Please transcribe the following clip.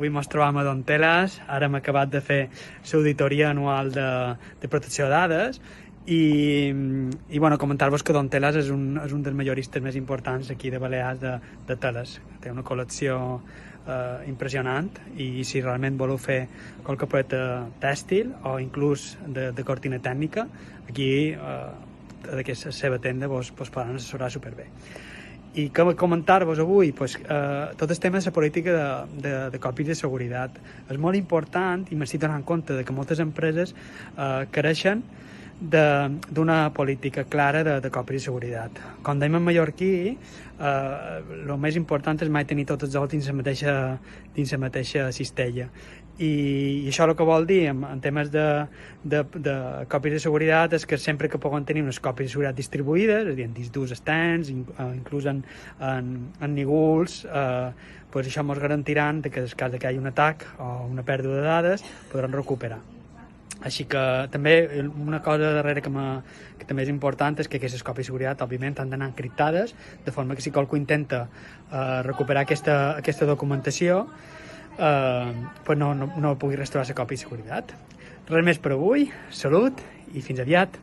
Avui ens trobam a Dontelas, ara hem acabat de fer l'auditoria anual de protecció de dades i bueno, comentar-vos que Dontelas és un dels majoristes més importants aquí de Balears de teles. Té una col·lecció impressionant i si realment voleu fer qualque projecte tèxtil o inclús de cortina tècnica, aquí d'aquesta seva tenda vos poden assessorar superbé. I comentar-vos avui tot el tema de la política de còpies de seguretat. És molt important i m'estic donant compte que moltes empreses careixen d'una política clara de còpies de seguretat. Com dèiem en mallorquí, el més important és mai tenir tots els ous dins la mateixa cistella. I això el que vol dir en temes de còpies de seguretat és que sempre que poden tenir unes còpies de seguretat distribuïdes, és a dir, dins d'ús estens, inclús en nígols, això ens garantiran que en el cas que hi hagi un atac o una pèrdua de dades podran recuperar. Així que també una cosa darrere que també és important és que aquestes còpies de seguretat òbviament han d'anar encriptades, de forma que si qualcú intenta recuperar aquesta documentació no pugui restaurar la còpia de seguretat. Res més per avui, salut i fins aviat.